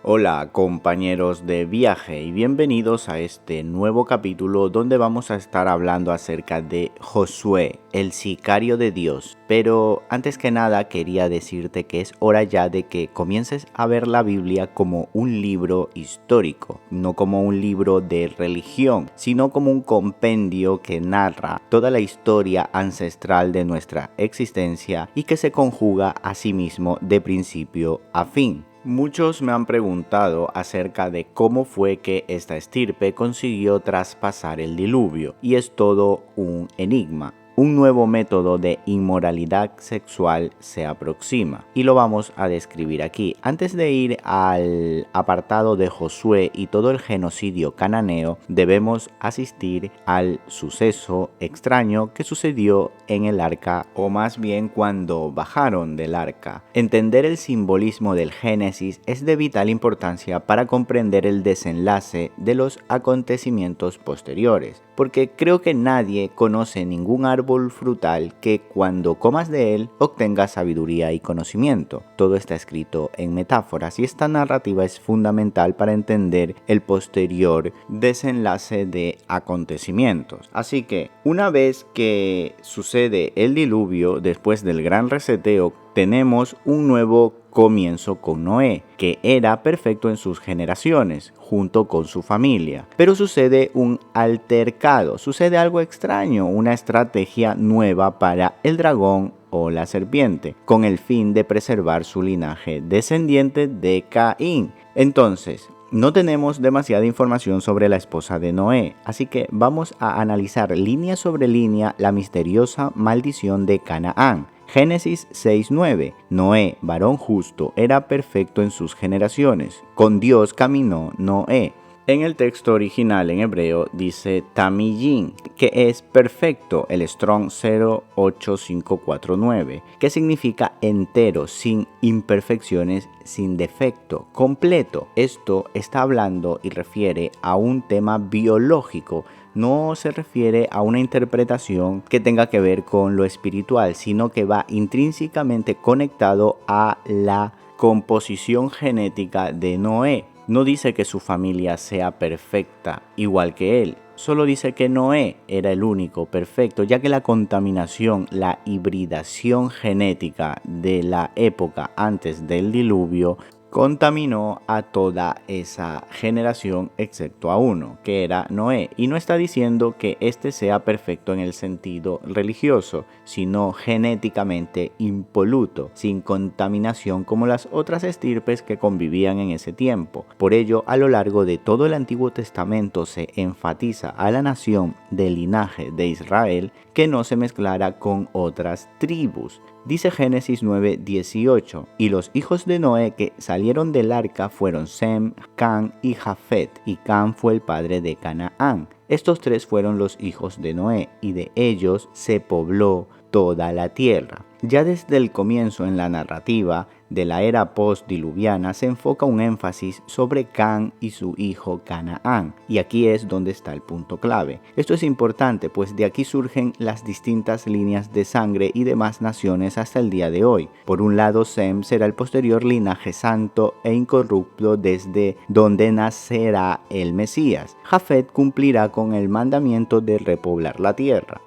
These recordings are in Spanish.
Hola compañeros de viaje y bienvenidos a este nuevo capítulo donde vamos a estar hablando acerca de Josué, el sicario de Dios. Pero antes que nada quería decirte que es hora ya de que comiences a ver la Biblia como un libro histórico, no como un libro de religión, sino como un compendio que narra toda la historia ancestral de nuestra existencia y que se conjuga a sí mismo de principio a fin. Muchos me han preguntado acerca de cómo fue que esta estirpe consiguió traspasar el diluvio, y es todo un enigma. Un nuevo método de inmoralidad sexual se aproxima y lo vamos a describir aquí. Antes de ir al apartado de Josué y todo el genocidio cananeo, debemos asistir al suceso extraño que sucedió en el arca, o más bien cuando bajaron del arca. Entender el simbolismo del Génesis es de vital importancia para comprender el desenlace de los acontecimientos posteriores, porque creo que nadie conoce ningún árbol frutal que cuando comas de él obtengas sabiduría y conocimiento. Todo está escrito en metáforas y esta narrativa es fundamental para entender el posterior desenlace de acontecimientos. Así que una vez que sucede el diluvio, después del gran reseteo, tenemos un nuevo comienzo con Noé, que era perfecto en sus generaciones, junto con su familia. Pero sucede un altercado, sucede algo extraño, una estrategia nueva para el dragón o la serpiente, con el fin de preservar su linaje descendiente de Caín. Entonces, no tenemos demasiada información sobre la esposa de Noé, así que vamos a analizar línea sobre línea la misteriosa maldición de Canaán. Génesis 6:9. Noé, varón justo, era perfecto en sus generaciones. Con Dios caminó Noé. En el texto original en hebreo dice Tamillín, que es perfecto, el Strong 08549, que significa entero, sin imperfecciones, sin defecto, completo. Esto está hablando y refiere a un tema biológico. No se refiere a una interpretación que tenga que ver con lo espiritual, sino que va intrínsecamente conectado a la composición genética de Noé. No dice que su familia sea perfecta igual que él, solo dice que Noé era el único perfecto, ya que la contaminación, la hibridación genética de la época antes del diluvio contaminó a toda esa generación excepto a uno, que era Noé. Y no está diciendo que este sea perfecto en el sentido religioso, sino genéticamente impoluto, sin contaminación como las otras estirpes que convivían en ese tiempo. Por ello, a lo largo de todo el Antiguo Testamento se enfatiza a la nación del linaje de Israel que no se mezclara con otras tribus. Dice Génesis 9:18, y los hijos de Noé que salieron del arca fueron Sem, Cam y Jafet, y Cam fue el padre de Canaán. Estos tres fueron los hijos de Noé, y de ellos se pobló toda la tierra. Ya desde el comienzo en la narrativa de la era postdiluviana se enfoca un énfasis sobre Cam y su hijo Canaán, y aquí es donde está el punto clave. Esto es importante, pues de aquí surgen las distintas líneas de sangre y demás naciones hasta el día de hoy. Por un lado, Sem será el posterior linaje santo e incorrupto desde donde nacerá el Mesías. Jafet cumplirá con el mandamiento de repoblar la tierra,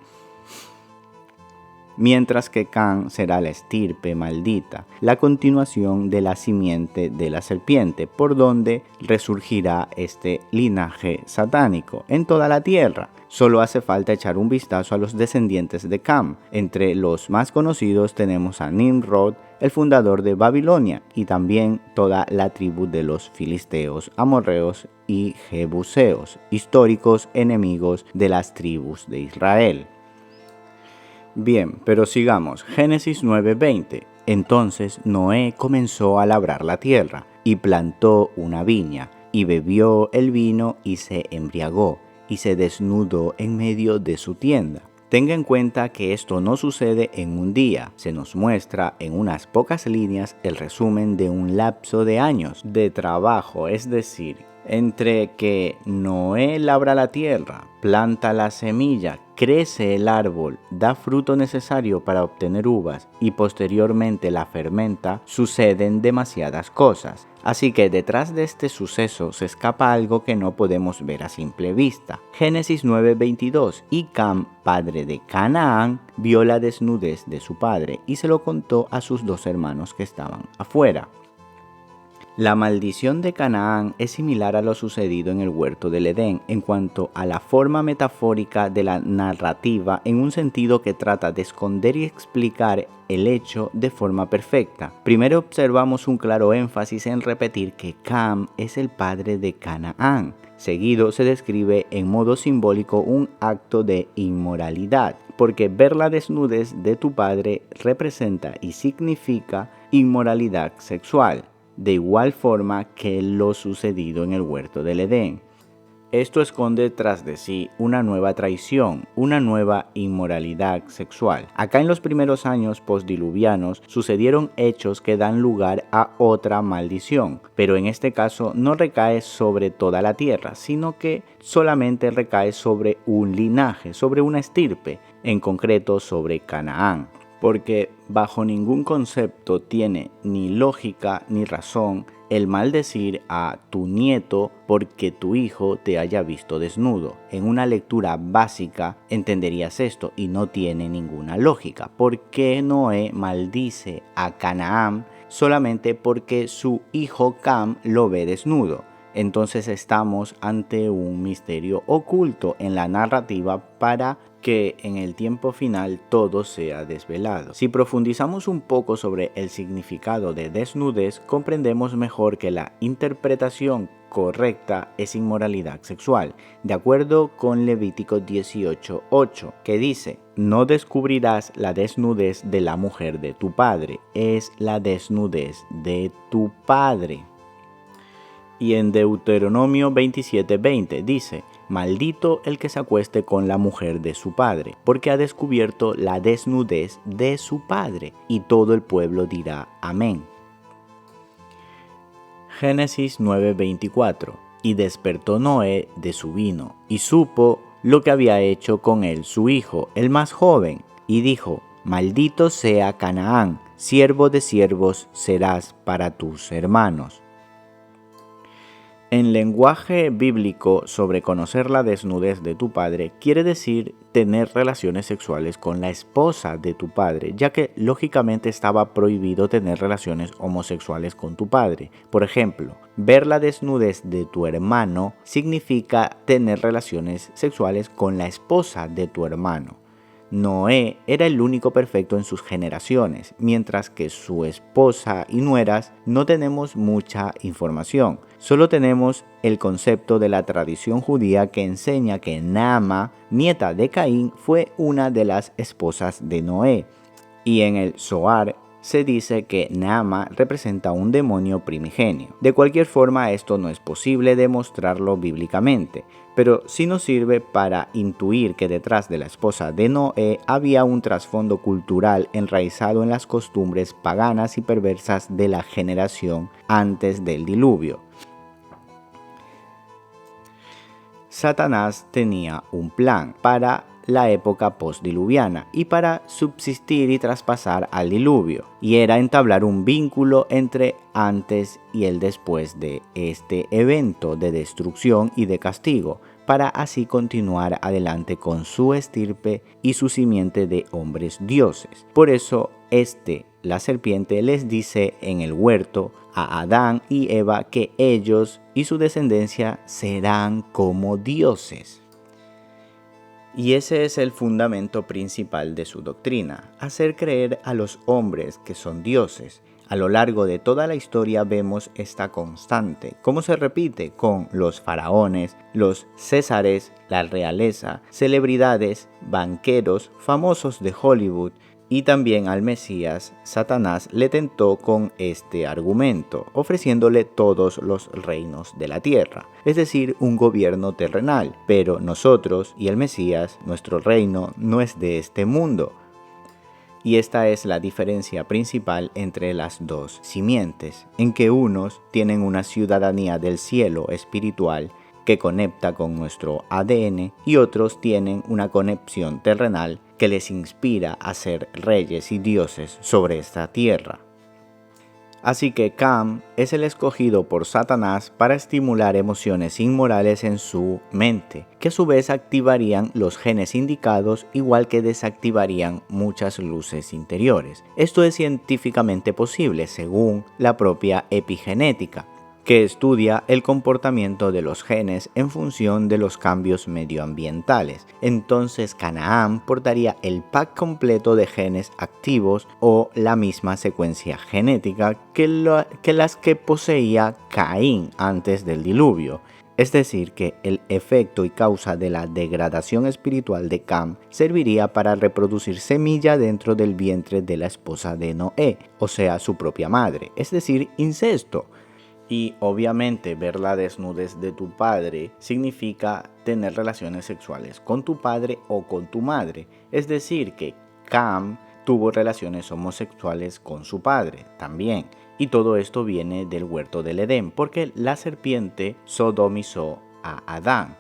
mientras que Cam será la estirpe maldita, la continuación de la simiente de la serpiente, por donde resurgirá este linaje satánico en toda la tierra. Solo hace falta echar un vistazo a los descendientes de Cam. Entre los más conocidos tenemos a Nimrod, el fundador de Babilonia, y también toda la tribu de los filisteos, amorreos y jebuseos, históricos enemigos de las tribus de Israel. Bien, pero sigamos. Génesis 9:20. Entonces Noé comenzó a labrar la tierra, y plantó una viña, y bebió el vino, y se embriagó, y se desnudó en medio de su tienda. Tenga en cuenta que esto no sucede en un día, se nos muestra en unas pocas líneas el resumen de un lapso de años de trabajo, es decir, entre que Noé labra la tierra, planta la semilla, crece el árbol, da fruto necesario para obtener uvas y posteriormente la fermenta, suceden demasiadas cosas. Así que detrás de este suceso se escapa algo que no podemos ver a simple vista. Génesis 9:22, y Cam, padre de Canaán, vio la desnudez de su padre y se lo contó a sus 2 hermanos que estaban afuera. La maldición de Canaán es similar a lo sucedido en el huerto del Edén en cuanto a la forma metafórica de la narrativa, en un sentido que trata de esconder y explicar el hecho de forma perfecta. Primero observamos un claro énfasis en repetir que Cam es el padre de Canaán. Seguido se describe en modo simbólico un acto de inmoralidad, porque ver la desnudez de tu padre representa y significa inmoralidad sexual, de igual forma que lo sucedido en el huerto del Edén. Esto esconde tras de sí una nueva traición, una nueva inmoralidad sexual. Acá en los primeros años postdiluvianos sucedieron hechos que dan lugar a otra maldición, pero en este caso no recae sobre toda la tierra, sino que solamente recae sobre un linaje, sobre una estirpe, en concreto sobre Canaán. Porque bajo ningún concepto tiene ni lógica ni razón el maldecir a tu nieto porque tu hijo te haya visto desnudo. En una lectura básica entenderías esto y no tiene ninguna lógica. ¿Por qué Noé maldice a Canaán solamente porque su hijo Cam lo ve desnudo? Entonces estamos ante un misterio oculto en la narrativa para que en el tiempo final todo sea desvelado. Si profundizamos un poco sobre el significado de desnudez, comprendemos mejor que la interpretación correcta es inmoralidad sexual, de acuerdo con Levítico 18:8, que dice: no descubrirás la desnudez de la mujer de tu padre, es la desnudez de tu padre. Y en Deuteronomio 27:20 dice: maldito el que se acueste con la mujer de su padre, porque ha descubierto la desnudez de su padre. Y todo el pueblo dirá amén. Génesis 9:24. Y despertó Noé de su vino, y supo lo que había hecho con él su hijo, el más joven, y dijo: maldito sea Canaán, siervo de siervos serás para tus hermanos. En lenguaje bíblico, sobre conocer la desnudez de tu padre quiere decir tener relaciones sexuales con la esposa de tu padre, ya que lógicamente estaba prohibido tener relaciones homosexuales con tu padre. Por ejemplo, ver la desnudez de tu hermano significa tener relaciones sexuales con la esposa de tu hermano. Noé era el único perfecto en sus generaciones, mientras que su esposa y nueras no tenemos mucha información. Solo tenemos el concepto de la tradición judía que enseña que Naama, nieta de Caín, fue una de las esposas de Noé. Y en el Zohar se dice que Naama representa un demonio primigenio. De cualquier forma, esto no es posible demostrarlo bíblicamente, pero sí nos sirve para intuir que detrás de la esposa de Noé había un trasfondo cultural enraizado en las costumbres paganas y perversas de la generación antes del diluvio. Satanás tenía un plan para la época postdiluviana y para subsistir y traspasar al diluvio, y era entablar un vínculo entre antes y el después de este evento de destrucción y de castigo, para así continuar adelante con su estirpe y su simiente de hombres dioses. Por eso la serpiente les dice en el huerto a Adán y Eva que ellos y su descendencia serán como dioses. Y ese es el fundamento principal de su doctrina: hacer creer a los hombres que son dioses. A lo largo de toda la historia vemos esta constante, cómo se repite con los faraones, los césares, la realeza, celebridades, banqueros, famosos de Hollywood. Y también al Mesías, Satanás le tentó con este argumento, ofreciéndole todos los reinos de la tierra, es decir, un gobierno terrenal. Pero nosotros y el Mesías, nuestro reino no es de este mundo. Y esta es la diferencia principal entre las dos simientes, en que unos tienen una ciudadanía del cielo espiritual que conecta con nuestro ADN y otros tienen una conexión terrenal que les inspira a ser reyes y dioses sobre esta tierra. Así que Cam es el escogido por Satanás para estimular emociones inmorales en su mente, que a su vez activarían los genes indicados, igual que desactivarían muchas luces interiores. Esto es científicamente posible según la propia epigenética, que estudia el comportamiento de los genes en función de los cambios medioambientales. Entonces Canaán portaría el pack completo de genes activos o la misma secuencia genética que las que poseía Caín antes del diluvio. Es decir, que el efecto y causa de la degradación espiritual de Cam serviría para reproducir semilla dentro del vientre de la esposa de Noé, o sea, su propia madre, es decir, incesto. Y obviamente ver la desnudez de tu padre significa tener relaciones sexuales con tu padre o con tu madre. Es decir, que Cam tuvo relaciones homosexuales con su padre también. Y todo esto viene del huerto del Edén, porque la serpiente sodomizó a Adán.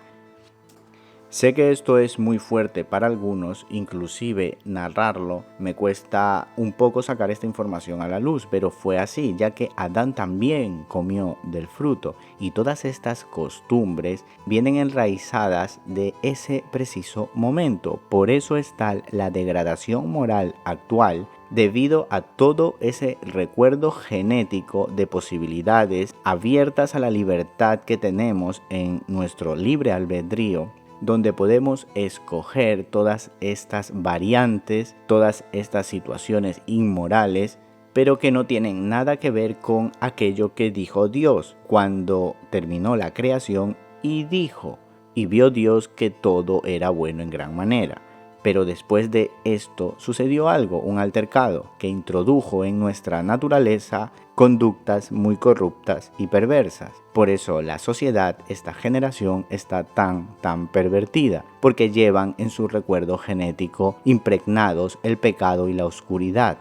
Sé que esto es muy fuerte para algunos, inclusive narrarlo me cuesta un poco sacar esta información a la luz, pero fue así, ya que Adán también comió del fruto y todas estas costumbres vienen enraizadas de ese preciso momento. Por eso está la degradación moral actual, debido a todo ese recuerdo genético de posibilidades abiertas a la libertad que tenemos en nuestro libre albedrío, donde podemos escoger todas estas variantes, todas estas situaciones inmorales, pero que no tienen nada que ver con aquello que dijo Dios cuando terminó la creación y dijo, y vio Dios que todo era bueno en gran manera. Pero después de esto sucedió algo, un altercado, que introdujo en nuestra naturaleza conductas muy corruptas y perversas. Por eso la sociedad, esta generación, está tan pervertida, porque llevan en su recuerdo genético impregnados el pecado y la oscuridad.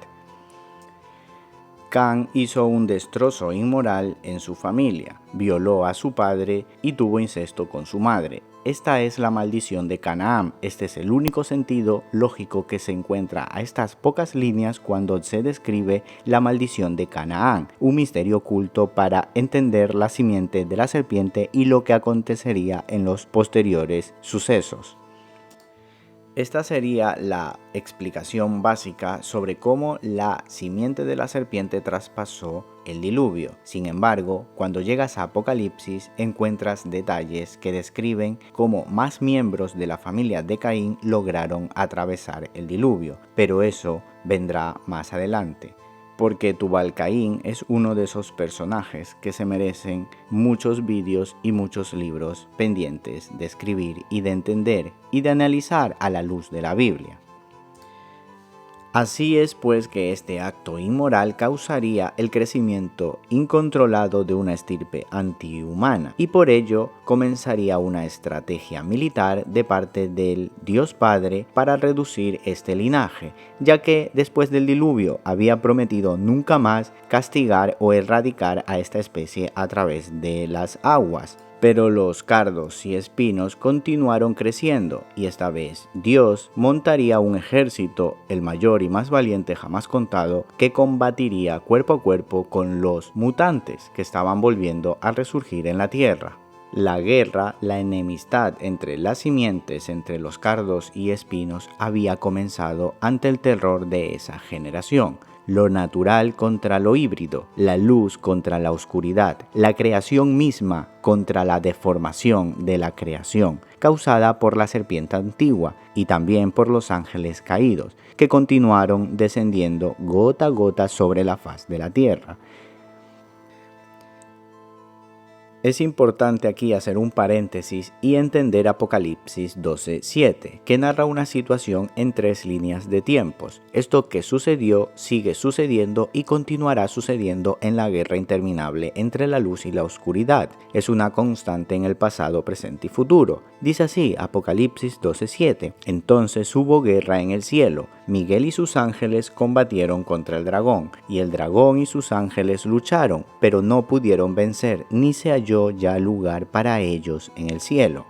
Can hizo un destrozo inmoral en su familia, violó a su padre y tuvo incesto con su madre. Esta es la maldición de Canaán. Este es el único sentido lógico que se encuentra a estas pocas líneas cuando se describe la maldición de Canaán, un misterio oculto para entender la simiente de la serpiente y lo que acontecería en los posteriores sucesos. Esta sería la explicación básica sobre cómo la simiente de la serpiente traspasó el diluvio. Sin embargo, cuando llegas a Apocalipsis encuentras detalles que describen cómo más miembros de la familia de Caín lograron atravesar el diluvio, pero eso vendrá más adelante, porque Tubal-Caín es uno de esos personajes que se merecen muchos vídeos y muchos libros pendientes de escribir y de entender y de analizar a la luz de la Biblia. Así es pues que este acto inmoral causaría el crecimiento incontrolado de una estirpe antihumana y por ello comenzaría una estrategia militar de parte del Dios Padre para reducir este linaje, ya que después del diluvio había prometido nunca más castigar o erradicar a esta especie a través de las aguas. Pero los cardos y espinos continuaron creciendo y esta vez Dios montaría un ejército, el mayor y más valiente jamás contado, que combatiría cuerpo a cuerpo con los mutantes que estaban volviendo a resurgir en la tierra. La guerra, la enemistad entre las simientes, entre los cardos y espinos, había comenzado ante el terror de esa generación. Lo natural contra lo híbrido, la luz contra la oscuridad, la creación misma contra la deformación de la creación, causada por la serpiente antigua y también por los ángeles caídos, que continuaron descendiendo gota a gota sobre la faz de la tierra. Es importante aquí hacer un paréntesis y entender Apocalipsis 12:7, que narra una situación en 3 líneas de tiempos. Esto que sucedió, sigue sucediendo y continuará sucediendo en la guerra interminable entre la luz y la oscuridad. Es una constante en el pasado, presente y futuro. Dice así Apocalipsis 12:7, entonces hubo guerra en el cielo. Miguel y sus ángeles combatieron contra el dragón, y el dragón y sus ángeles lucharon, pero no pudieron vencer, ni se halló ya lugar para ellos en el cielo.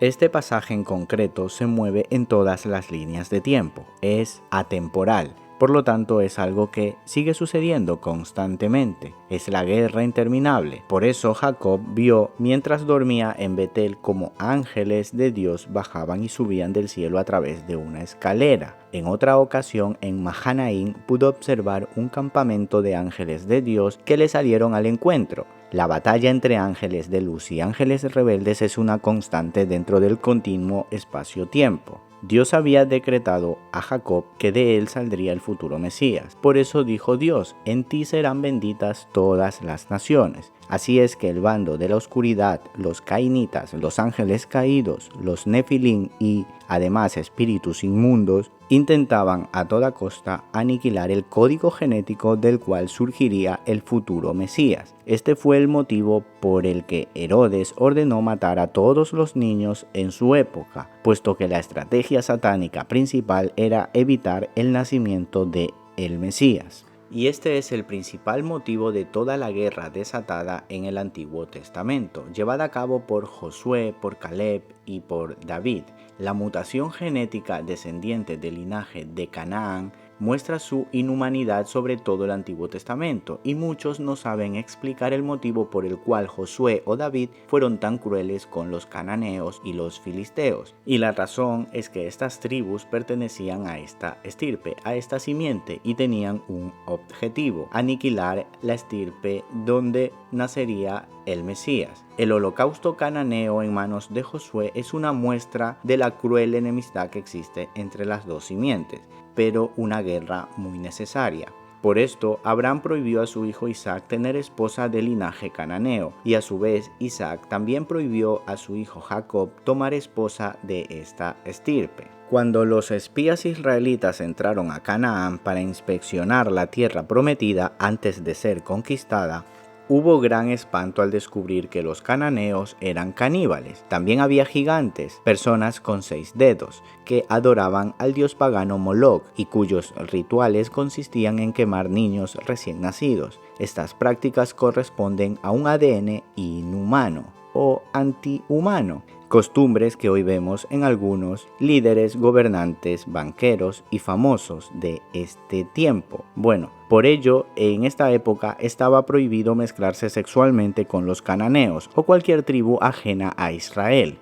Este pasaje en concreto se mueve en todas las líneas de tiempo, es atemporal. Por lo tanto, es algo que sigue sucediendo constantemente. Es la guerra interminable. Por eso Jacob vio mientras dormía en Betel como ángeles de Dios bajaban y subían del cielo a través de una escalera. En otra ocasión, en Mahanaim, pudo observar un campamento de ángeles de Dios que le salieron al encuentro. La batalla entre ángeles de luz y ángeles rebeldes es una constante dentro del continuo espacio-tiempo. Dios había decretado a Jacob que de él saldría el futuro Mesías. Por eso dijo Dios: en ti serán benditas todas las naciones. Así es que el bando de la oscuridad, los cainitas, los ángeles caídos, los nefilín y además espíritus inmundos, intentaban a toda costa aniquilar el código genético del cual surgiría el futuro Mesías. Este fue el motivo por el que Herodes ordenó matar a todos los niños en su época, puesto que la estrategia satánica principal era evitar el nacimiento de el Mesías. Y este es el principal motivo de toda la guerra desatada en el Antiguo Testamento, llevada a cabo por Josué, por Caleb y por David. La mutación genética descendiente del linaje de Canaán muestra su inhumanidad sobre todo el Antiguo Testamento, y muchos no saben explicar el motivo por el cual Josué o David fueron tan crueles con los cananeos y los filisteos. Y la razón es que estas tribus pertenecían a esta estirpe, a esta simiente, y tenían un objetivo: aniquilar la estirpe donde nacería el Mesías. El holocausto cananeo en manos de Josué es una muestra de la cruel enemistad que existe entre las dos simientes, pero una guerra muy necesaria. Por esto, Abraham prohibió a su hijo Isaac tener esposa de linaje cananeo, y a su vez Isaac también prohibió a su hijo Jacob tomar esposa de esta estirpe. Cuando los espías israelitas entraron a Canaán para inspeccionar la tierra prometida antes de ser conquistada, hubo gran espanto al descubrir que los cananeos eran caníbales. También había gigantes, personas con 6 dedos, que adoraban al dios pagano Moloch y cuyos rituales consistían en quemar niños recién nacidos. Estas prácticas corresponden a un ADN inhumano o antihumano, costumbres que hoy vemos en algunos líderes, gobernantes, banqueros y famosos de este tiempo. Bueno, por ello, en esta época estaba prohibido mezclarse sexualmente con los cananeos o cualquier tribu ajena a Israel.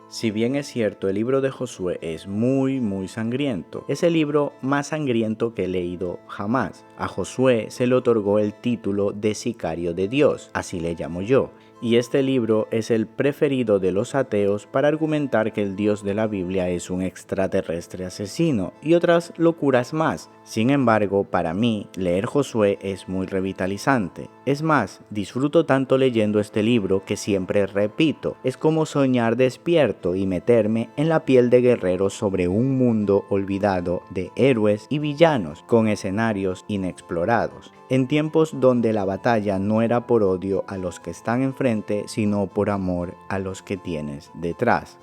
Si bien es cierto, el libro de Josué es muy sangriento, es el libro más sangriento que he leído jamás. A Josué se le otorgó el título de sicario de Dios, así le llamo yo. Y este libro es el preferido de los ateos para argumentar que el Dios de la Biblia es un extraterrestre asesino y otras locuras más. Sin embargo, para mí, leer Josué es muy revitalizante. Es más, disfruto tanto leyendo este libro que siempre repito: es como soñar despierto y meterme en la piel de guerreros sobre un mundo olvidado de héroes y villanos con escenarios inexplorados, en tiempos donde la batalla no era por odio a los que están enfrente, sino por amor a los que tienes detrás.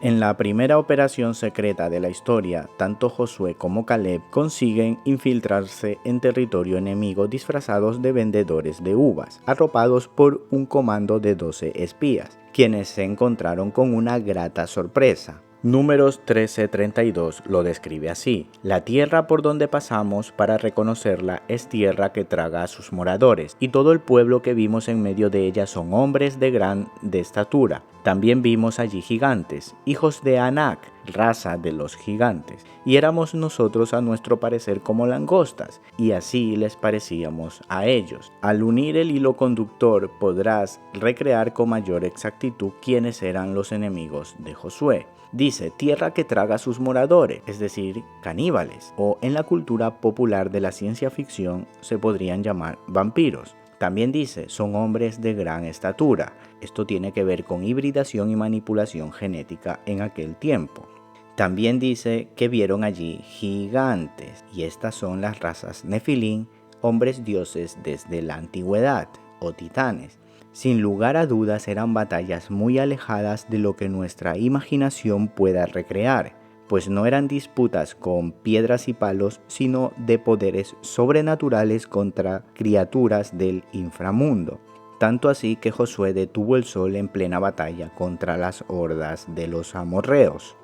En la primera operación secreta de la historia, tanto Josué como Caleb consiguen infiltrarse en territorio enemigo disfrazados de vendedores de uvas, arropados por un comando de 12 espías, quienes se encontraron con una grata sorpresa. Números 13:32 lo describe así: la tierra por donde pasamos para reconocerla es tierra que traga a sus moradores, y todo el pueblo que vimos en medio de ella son hombres de gran estatura. También vimos allí gigantes, hijos de Anac, raza de los gigantes, y éramos nosotros a nuestro parecer como langostas, y así les parecíamos a ellos. Al unir el hilo conductor podrás recrear con mayor exactitud quiénes eran los enemigos de Josué. Dice: tierra que traga a sus moradores, es decir, caníbales, o en la cultura popular de la ciencia ficción se podrían llamar vampiros. También dice: son hombres de gran estatura. Esto tiene que ver con hibridación y manipulación genética en aquel tiempo. También dice que vieron allí gigantes, y estas son las razas nefilín, hombres dioses desde la antigüedad, o titanes. Sin lugar a dudas eran batallas muy alejadas de lo que nuestra imaginación pueda recrear, pues no eran disputas con piedras y palos, sino de poderes sobrenaturales contra criaturas del inframundo. Tanto así que Josué detuvo el sol en plena batalla contra las hordas de los amorreos.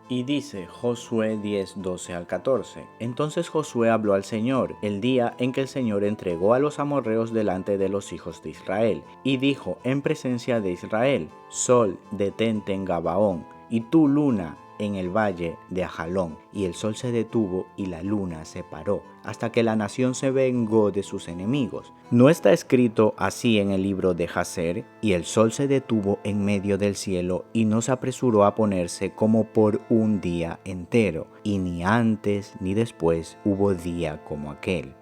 Y dice Josué 10, 12 al 14. Entonces Josué habló al Señor el día en que el Señor entregó a los amorreos delante de los hijos de Israel, y dijo en presencia de Israel: Sol, detente en Gabaón, y tú, luna, en el valle de Ajalón. Y el sol se detuvo y la luna se paró, hasta que la nación se vengó de sus enemigos. ¿No está escrito así en el libro de Jaser? Y el sol se detuvo en medio del cielo y no se apresuró a ponerse como por un día entero, y ni antes ni después hubo día como aquel.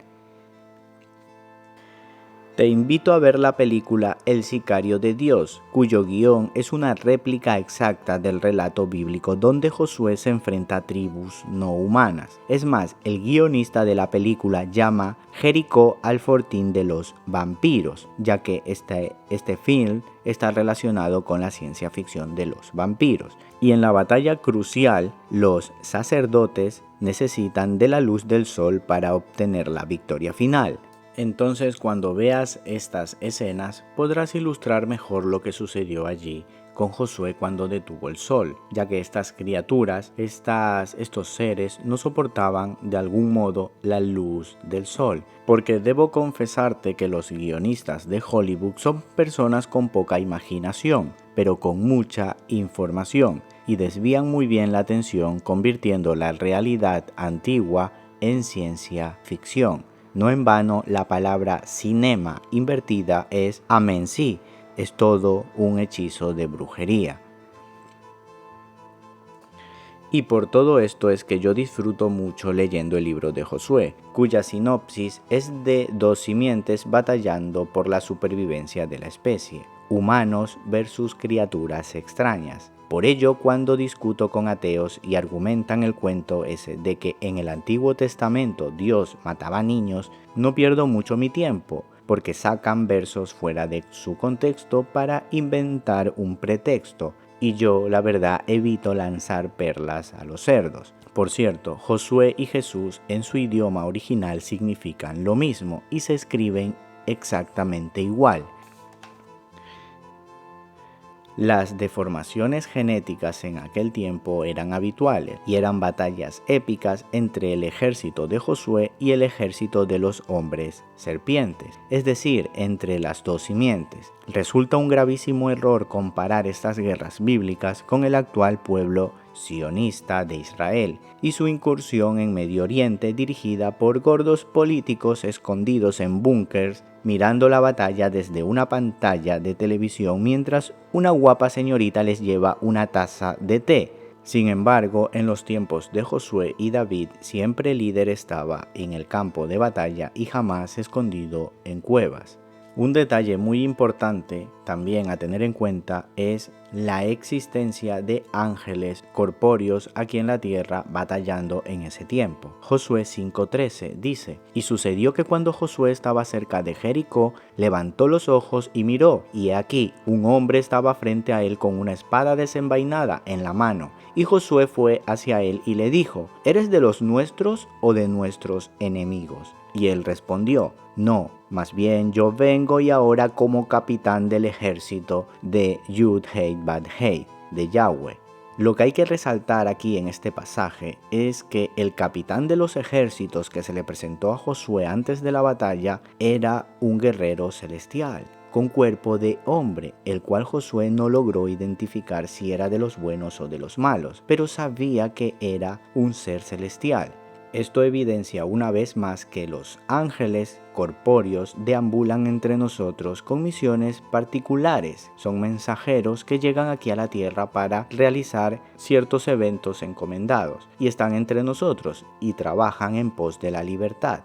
Te invito a ver la película El Sicario de Dios, cuyo guión es una réplica exacta del relato bíblico donde Josué se enfrenta a tribus no humanas. Es más, el guionista de la película llama Jericó al fortín de los vampiros, ya que este film está relacionado con la ciencia ficción de los vampiros. Y en la batalla crucial, los sacerdotes necesitan de la luz del sol para obtener la victoria final. Entonces, cuando veas estas escenas, podrás ilustrar mejor lo que sucedió allí con Josué cuando detuvo el sol, ya que estas criaturas, estos seres, no soportaban de algún modo la luz del sol. Porque debo confesarte que los guionistas de Hollywood son personas con poca imaginación, pero con mucha información, y desvían muy bien la atención convirtiendo la realidad antigua en ciencia ficción. No en vano la palabra cinema invertida es amensi, es todo un hechizo de brujería. Y por todo esto es que yo disfruto mucho leyendo el libro de Josué, cuya sinopsis es de dos simientes batallando por la supervivencia de la especie, humanos versus criaturas extrañas. Por ello, cuando discuto con ateos y argumentan el cuento ese de que en el Antiguo Testamento Dios mataba niños, no pierdo mucho mi tiempo, porque sacan versos fuera de su contexto para inventar un pretexto, y yo, la verdad, evito lanzar perlas a los cerdos. Por cierto, Josué y Jesús en su idioma original significan lo mismo y se escriben exactamente igual. Las deformaciones genéticas en aquel tiempo eran habituales y eran batallas épicas entre el ejército de Josué y el ejército de los hombres serpientes, es decir, entre las dos simientes. Resulta un gravísimo error comparar estas guerras bíblicas con el actual pueblo sionista de Israel y su incursión en Medio Oriente dirigida por gordos políticos escondidos en búnkers mirando la batalla desde una pantalla de televisión mientras una guapa señorita les lleva una taza de té. Sin embargo, en los tiempos de Josué y David siempre el líder estaba en el campo de batalla y jamás escondido en cuevas. Un detalle muy importante también a tener en cuenta es la existencia de ángeles corpóreos aquí en la tierra batallando en ese tiempo. Josué 5:13 dice: Y sucedió que cuando Josué estaba cerca de Jericó, levantó los ojos y miró, y he aquí, un hombre estaba frente a él con una espada desenvainada en la mano. Y Josué fue hacia él y le dijo: ¿Eres de los nuestros o de nuestros enemigos? Y él respondió: No, más bien yo vengo y ahora como capitán del ejército de Yud-Hei-Bad-Hei, de Yahweh. Lo que hay que resaltar aquí en este pasaje es que el capitán de los ejércitos que se le presentó a Josué antes de la batalla era un guerrero celestial, con cuerpo de hombre, el cual Josué no logró identificar si era de los buenos o de los malos, pero sabía que era un ser celestial. Esto evidencia una vez más que los ángeles corpóreos deambulan entre nosotros con misiones particulares. Son mensajeros que llegan aquí a la tierra para realizar ciertos eventos encomendados y están entre nosotros y trabajan en pos de la libertad.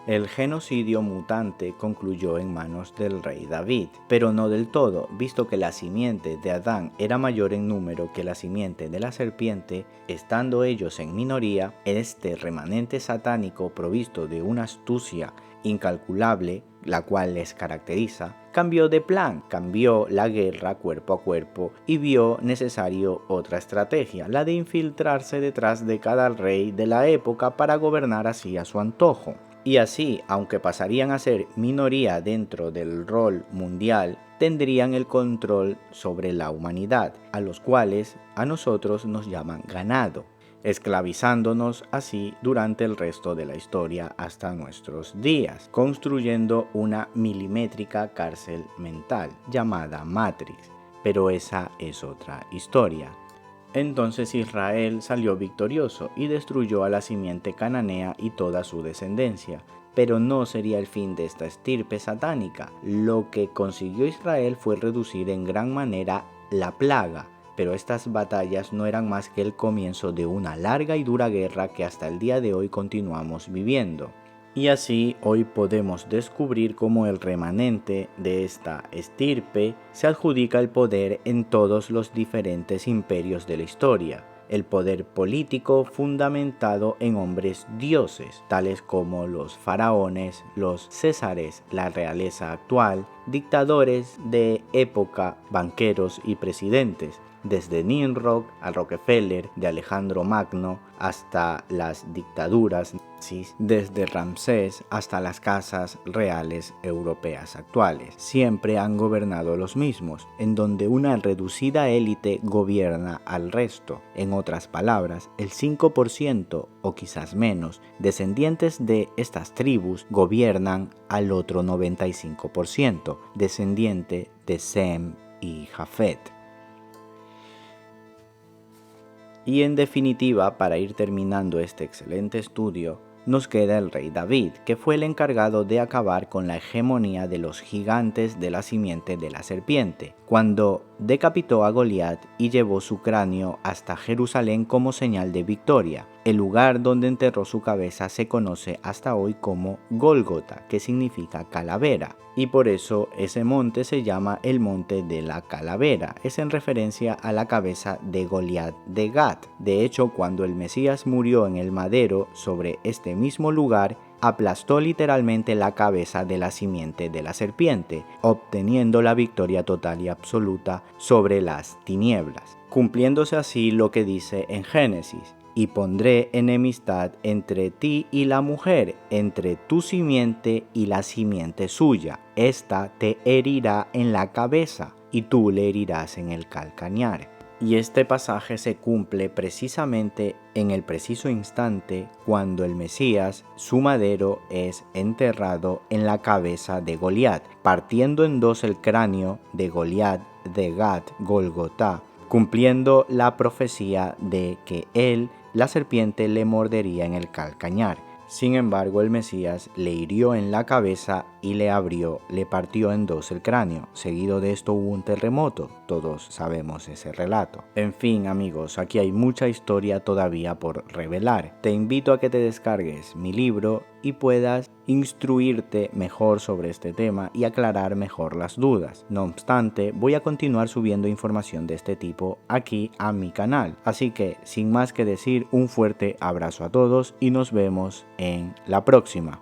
El genocidio mutante concluyó en manos del rey David, pero no del todo, visto que la simiente de Adán era mayor en número que la simiente de la serpiente, estando ellos en minoría, este remanente satánico provisto de una astucia incalculable, la cual les caracteriza, cambió de plan, cambió la guerra cuerpo a cuerpo y vio necesario otra estrategia, la de infiltrarse detrás de cada rey de la época para gobernar así a su antojo. Y así, aunque pasarían a ser minoría dentro del rol mundial, tendrían el control sobre la humanidad, a los cuales a nosotros nos llaman ganado, esclavizándonos así durante el resto de la historia hasta nuestros días, construyendo una milimétrica cárcel mental llamada Matrix. Pero esa es otra historia. Entonces Israel salió victorioso y destruyó a la simiente cananea y toda su descendencia. Pero no sería el fin de esta estirpe satánica. Lo que consiguió Israel fue reducir en gran manera la plaga, pero estas batallas no eran más que el comienzo de una larga y dura guerra que hasta el día de hoy continuamos viviendo. Y así hoy podemos descubrir cómo el remanente de esta estirpe se adjudica el poder en todos los diferentes imperios de la historia. El poder político fundamentado en hombres dioses, tales como los faraones, los césares, la realeza actual, dictadores de época, banqueros y presidentes, desde Nimrod a Rockefeller, de Alejandro Magno hasta las dictaduras nazis, desde Ramsés hasta las casas reales europeas actuales. Siempre han gobernado los mismos, en donde una reducida élite gobierna al resto. En otras palabras, el 5% o quizás menos descendientes de estas tribus gobiernan al otro 95%, descendiente de Sem y Jafet. Y en definitiva, para ir terminando este excelente estudio, nos queda el rey David, que fue el encargado de acabar con la hegemonía de los gigantes de la simiente de la serpiente, cuando decapitó a Goliat y llevó su cráneo hasta Jerusalén como señal de victoria. El lugar donde enterró su cabeza se conoce hasta hoy como Gólgota, que significa calavera, y por eso ese monte se llama el monte de la calavera. Es en referencia a la cabeza de Goliat de Gat. De hecho, cuando el Mesías murió en el madero sobre este mismo lugar, aplastó literalmente la cabeza de la simiente de la serpiente, obteniendo la victoria total y absoluta sobre las tinieblas, cumpliéndose así lo que dice en Génesis: y pondré enemistad entre ti y la mujer, entre tu simiente y la simiente suya. Esta te herirá en la cabeza, y tú le herirás en el calcañar. Y este pasaje se cumple precisamente en el preciso instante cuando el Mesías, su madero, es enterrado en la cabeza de Goliat, partiendo en dos el cráneo de Goliat de Gat, Golgotá, cumpliendo la profecía de que él, la serpiente, le mordería en el calcañar. Sin embargo, el Mesías le hirió en la cabeza y le partió en dos el cráneo. Seguido de esto hubo un terremoto. Todos sabemos ese relato. En fin, amigos, aquí hay mucha historia todavía por revelar. Te invito a que te descargues mi libro y puedas instruirte mejor sobre este tema y aclarar mejor las dudas. No obstante, voy a continuar subiendo información de este tipo aquí a mi canal. Así que, sin más que decir, un fuerte abrazo a todos y nos vemos en la próxima.